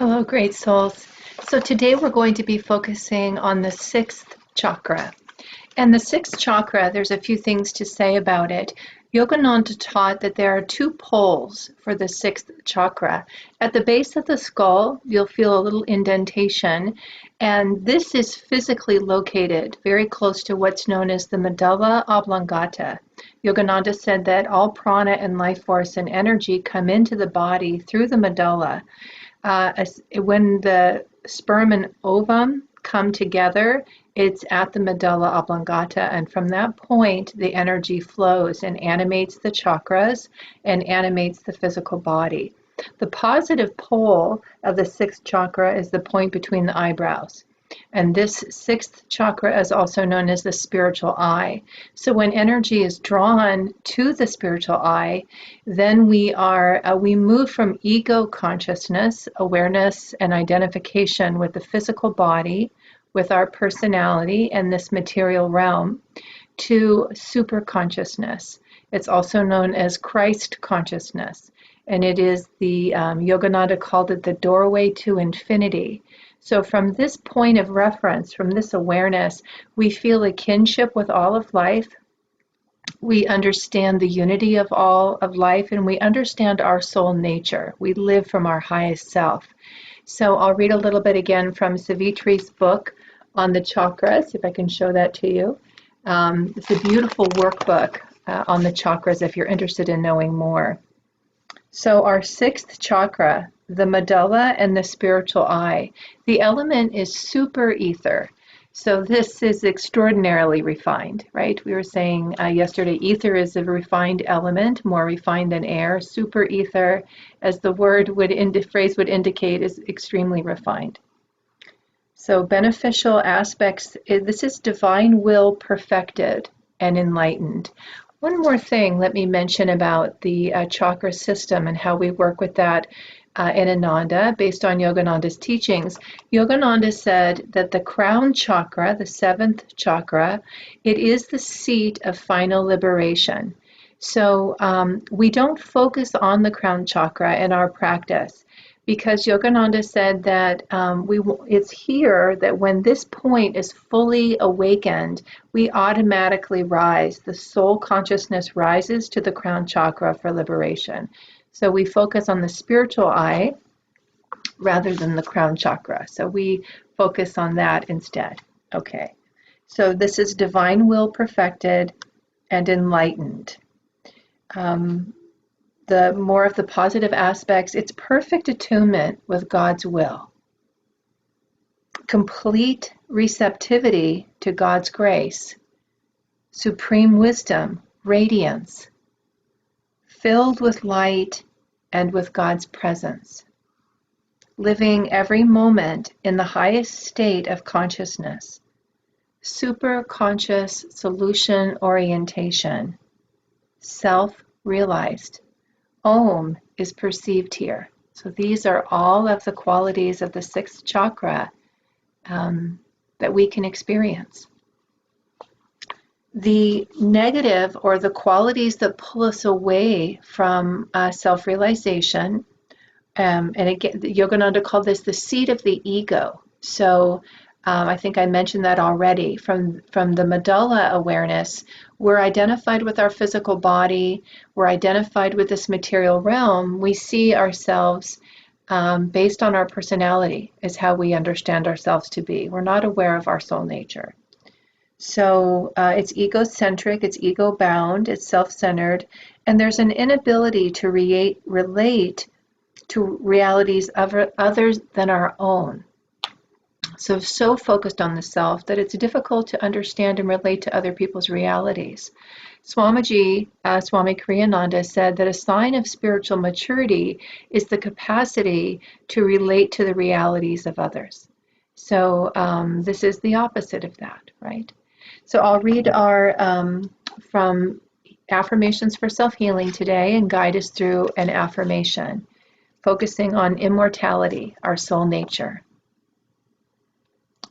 Hello, great souls. So today we're going to be focusing on the sixth chakra. And the sixth chakra, there's a few things to say about it. Yogananda taught that there are two poles for the sixth chakra. At the base of the skull, you'll feel a little indentation, and this is physically located very close to what's known as the medulla oblongata. Yogananda said that all prana and life force and energy come into the body through the medulla. When the sperm and ovum come together, it's at the medulla oblongata, and from that point, the energy flows and animates the chakras and animates the physical body. The positive pole of the sixth chakra is the point between the eyebrows. And this sixth chakra is also known as the spiritual eye. So when energy is drawn to the spiritual eye, then we move from ego consciousness, awareness, and identification with the physical body, with our personality and this material realm, to super consciousness. It's also known as Christ consciousness. And it is Yogananda called it the doorway to infinity. So from this point of reference, from this awareness, we feel a kinship with all of life. We understand the unity of all of life, and we understand our soul nature. We live from our highest self. So I'll read a little bit again from Savitri's book on the chakras, if I can show that to you. It's a beautiful workbook on the chakras if you're interested in knowing more. So our sixth chakra, the medulla and the spiritual eye, the element is super ether. So this is extraordinarily refined, right? We were saying yesterday, ether is a refined element, more refined than air. Super ether, as the phrase would indicate, is extremely refined. So beneficial aspects, this is divine will perfected and enlightened. One more thing let me mention about the chakra system and how we work with that in Ananda, based on Yogananda's teachings. Yogananda said that the crown chakra, the seventh chakra, it is the seat of final liberation. So we don't focus on the crown chakra in our practice, because Yogananda said that it's here that when this point is fully awakened, we automatically rise. The soul consciousness rises to the crown chakra for liberation. So we focus on the spiritual eye rather than the crown chakra. So we focus on that instead. Okay. So this is divine will perfected and enlightened. The more of the positive aspects, it's perfect attunement with God's will. Complete receptivity to God's grace. Supreme wisdom, radiance. Filled with light and with God's presence. Living every moment in the highest state of consciousness. Super conscious solution orientation. Self-realized. Om is perceived here. So these are all of the qualities of the sixth chakra that we can experience. The negative, or the qualities that pull us away from self-realization, and again, Yogananda called this the seat of the ego. So I think I mentioned that already. From the medulla awareness, we're identified with our physical body, we're identified with this material realm. We see ourselves based on our personality is how we understand ourselves to be. We're not aware of our soul nature. So it's egocentric, it's ego-bound, it's self-centered, and there's an inability to relate to realities others than our own. So focused on the self that it's difficult to understand and relate to other people's realities. Swami Kriyananda said that a sign of spiritual maturity is the capacity to relate to the realities of others. So this is the opposite of that, right? So I'll read our from Affirmations for Self-Healing today and guide us through an affirmation, focusing on immortality, our soul nature.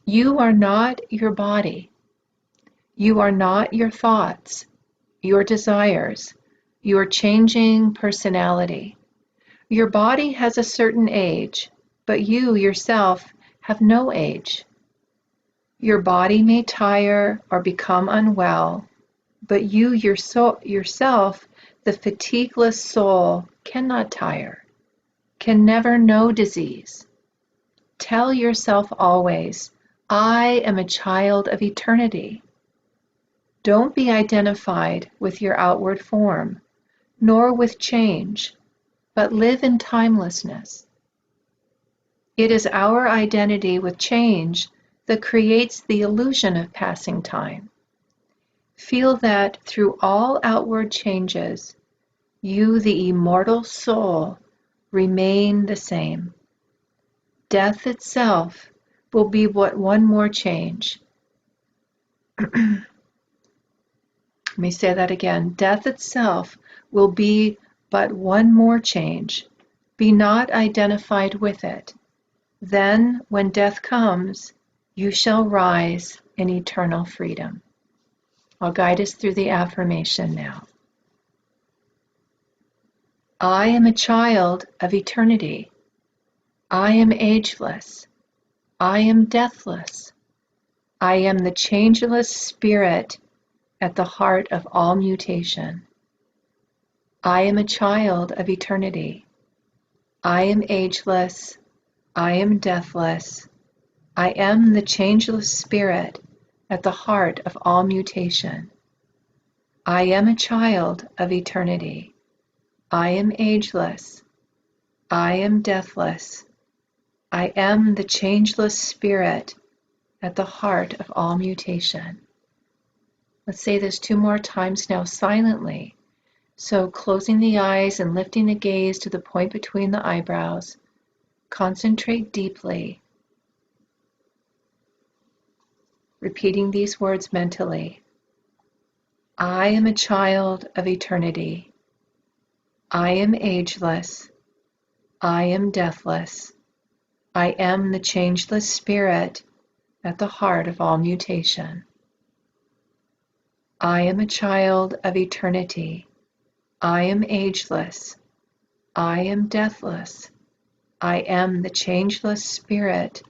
You are not your body. You are not your thoughts, your desires, your changing personality. Your body has a certain age, but you yourself have no age. Your body may tire or become unwell, but you yourself, the fatigueless soul, cannot tire, can never know disease. Tell yourself always, I am a child of eternity. Don't be identified with your outward form, nor with change, but live in timelessness. It is our identity with change that creates the illusion of passing time. Feel that through all outward changes, you, the immortal soul, remain the same. Death itself will be but one more change. Let me say that again. Death itself will be but one more change. Be not identified with it. Then, when death comes, you shall rise in eternal freedom. I'll guide us through the affirmation now. I am a child of eternity. I am ageless. I am deathless. I am the changeless spirit at the heart of all mutation. I am a child of eternity. I am ageless. I am deathless. I am the changeless spirit at the heart of all mutation. I am a child of eternity. I am ageless. I am deathless. I am the changeless spirit at the heart of all mutation. Let's say this 2 more times now silently. So closing the eyes and lifting the gaze to the point between the eyebrows, concentrate deeply, repeating these words mentally. I am a child of eternity. I am ageless. I am deathless. I am the changeless spirit at the heart of all mutation. I am a child of eternity. I am ageless. I am deathless. I am the changeless spirit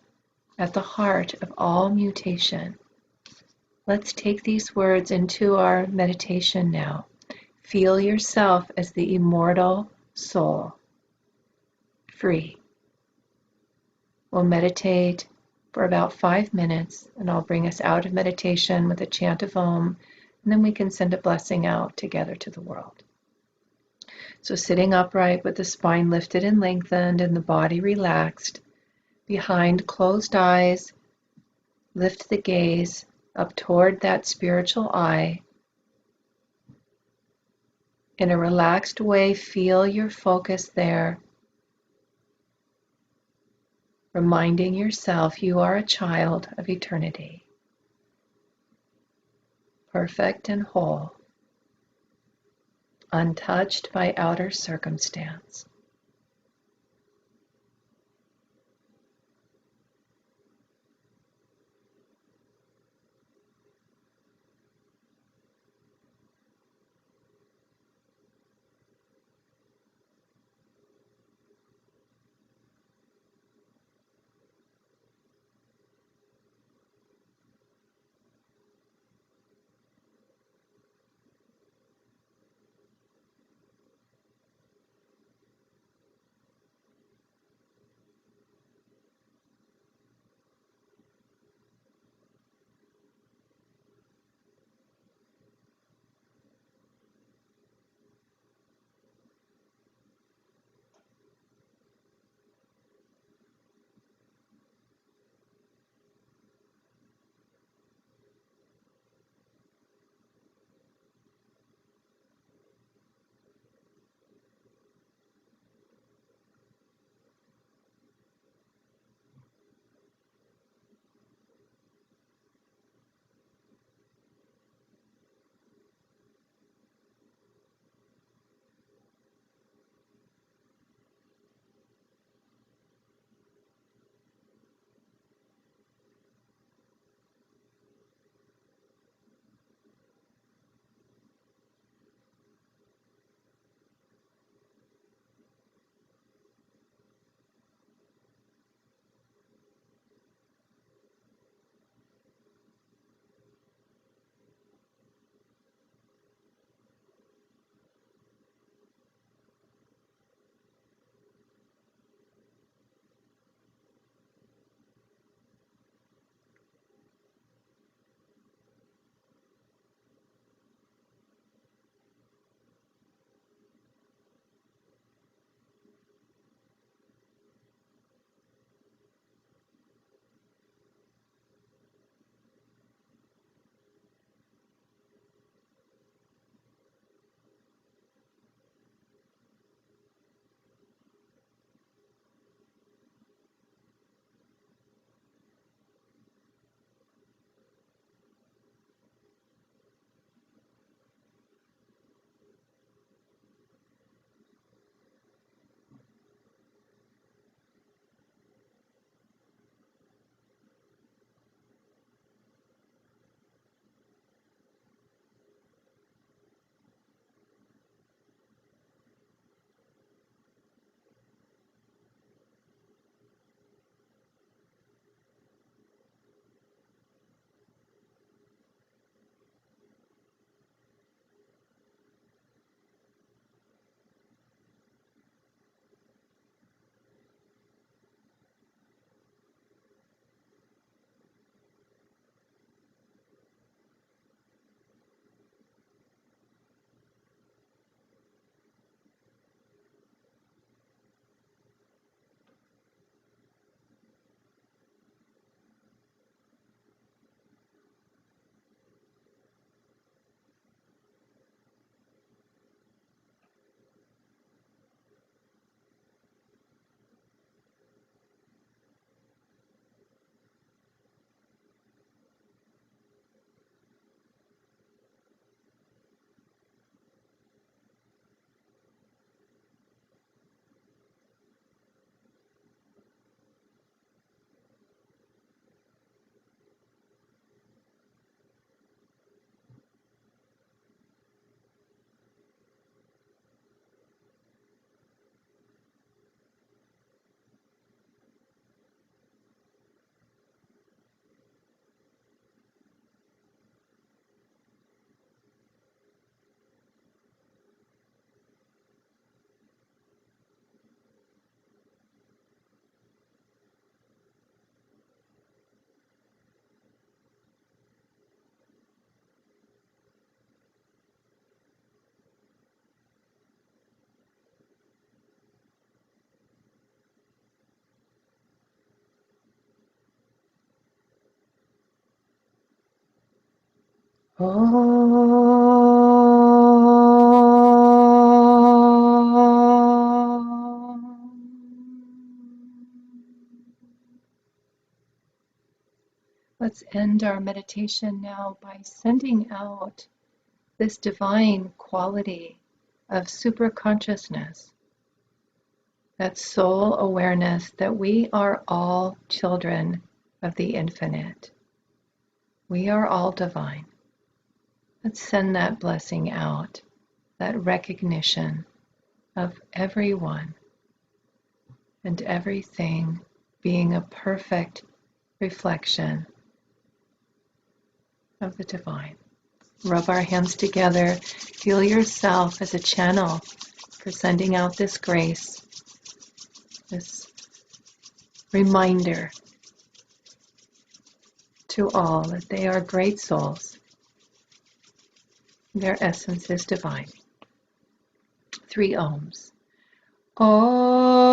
at the heart of all mutation. Let's take these words into our meditation now. Feel yourself as the immortal soul, free. We'll meditate for about 5 minutes, and I'll bring us out of meditation with a chant of Om, and then we can send a blessing out together to the world. So sitting upright with the spine lifted and lengthened and the body relaxed, behind closed eyes, lift the gaze up toward that spiritual eye. In a relaxed way, feel your focus there, reminding yourself you are a child of eternity, perfect and whole, untouched by outer circumstance. Let's end our meditation now by sending out this divine quality of super consciousness, that soul awareness that we are all children of the infinite. We are all divine. Let's send that blessing out, that recognition of everyone and everything being a perfect reflection of the divine. Rub our hands together. Feel yourself as a channel for sending out this grace, this reminder to all that they are great souls. Their essence is divine. 3 ohms. Om.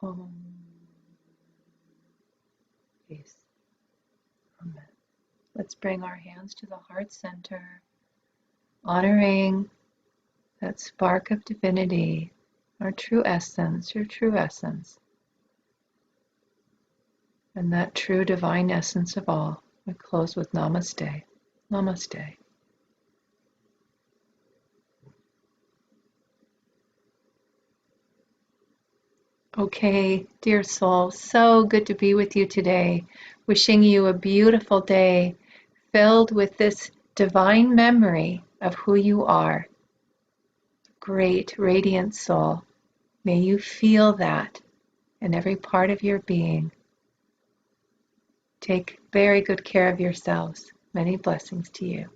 Om. Peace. Amen. Let's bring our hands to the heart center, honoring that spark of divinity, our true essence, your true essence, and that true divine essence of all. We close with Namaste. Namaste. Okay, dear soul, so good to be with you today. Wishing you a beautiful day filled with this divine memory of who you are. Great, radiant soul. May you feel that in every part of your being. Take very good care of yourselves. Many blessings to you.